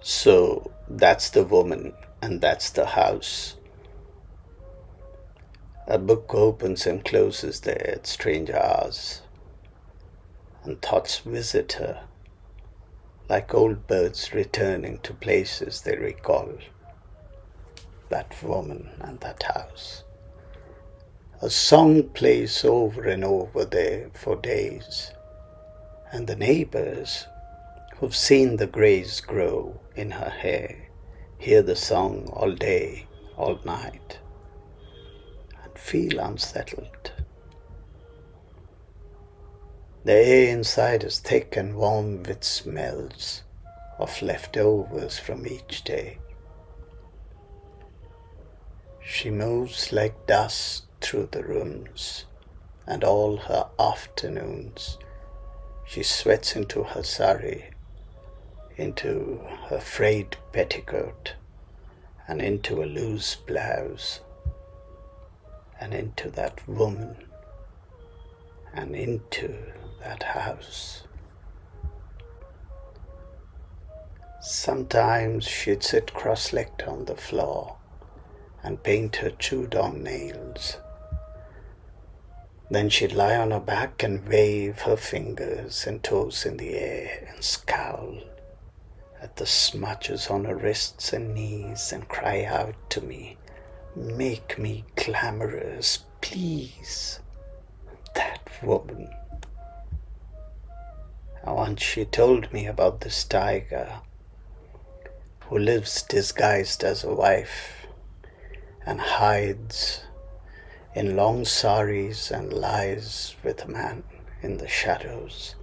So that's the woman and that's the house. A book opens and closes there at strange hours, and thoughts visit her like old birds returning to places they recall. That woman and that house. A song plays over and over there for days, and the neighbors who've seen the grays grow in her hair hear the song all day, all night, and feel unsettled. The air inside is thick and warm with smells of leftovers from each day. She moves like dust through the rooms, and all her afternoons she sweats into her sari, into her frayed petticoat, and into a loose blouse, and into that woman, and into that house. Sometimes she'd sit cross-legged on the floor and paint her chewed-on nails. Then she'd lie on her back and wave her fingers and toes in the air and scowl at the smudges on her wrists and knees and cry out to me, "Make me glamorous, please." That woman. Once she told me about this tiger who lives disguised as a wife and hides in long saris and lies with a man in the shadows,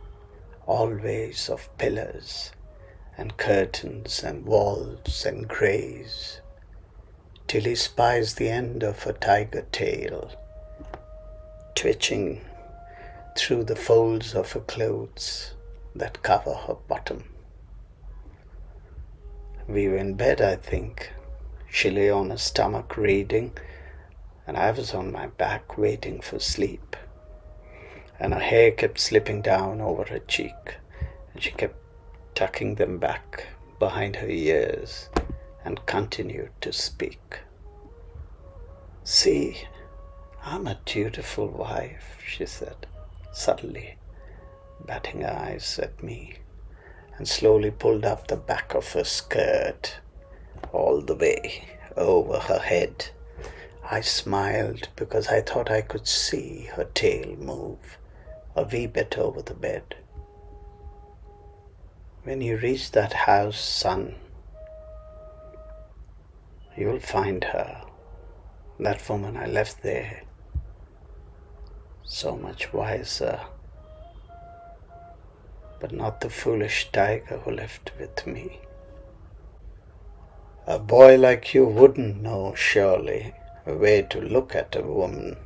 always of pillars and curtains and walls and greys, till he spies the end of a tiger tail twitching through the folds of her clothes that cover her bottom. We were in bed, I think. She lay on her stomach reading, and I was on my back waiting for sleep. And her hair kept slipping down over her cheek, and she kept tucking them back behind her ears and continued to speak. "See, I'm a dutiful wife," she said, subtly, batting her eyes at me, and slowly pulled up the back of her skirt all the way over her head. I smiled because I thought I could see her tail move a wee bit over the bed. "When you reach that house, son, you'll find her, that woman I left there, so much wiser, but not the foolish tiger who lived with me. A boy like you wouldn't know, surely, where to look at a woman.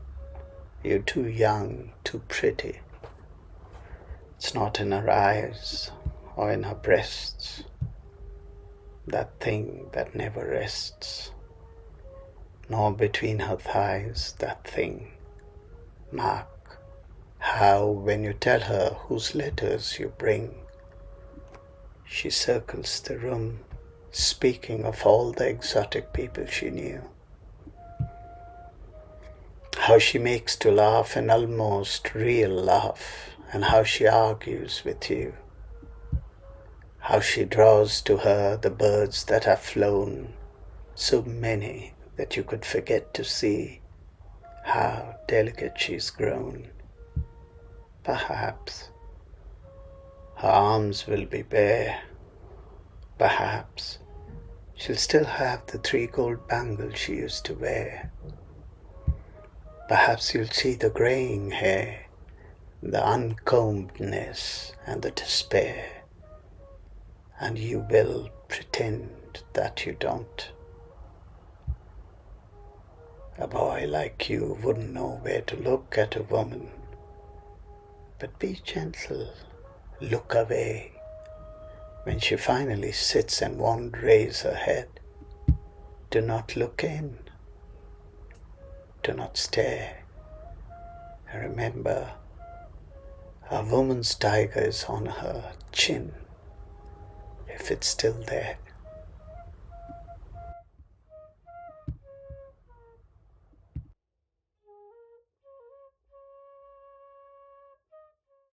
You're too young, too pretty. It's not in her eyes or in her breasts, that thing that never rests, nor between her thighs, that thing. Mark how, when you tell her whose letters you bring, she circles the room, speaking of all the exotic people she knew. How she makes to laugh an almost real laugh, and how she argues with you. How she draws to her the birds that have flown, so many that you could forget to see. How delicate she's grown. Perhaps her arms will be bare. Perhaps she'll still have the 3 gold bangles she used to wear. Perhaps you'll see the graying hair, the uncombedness and the despair, and you will pretend that you don't. A boy like you wouldn't know where to look at a woman, but be gentle, look away. When she finally sits and won't raise her head, do not look in. Do not stare. And remember, a woman's tiger is on her chin, if it's still there.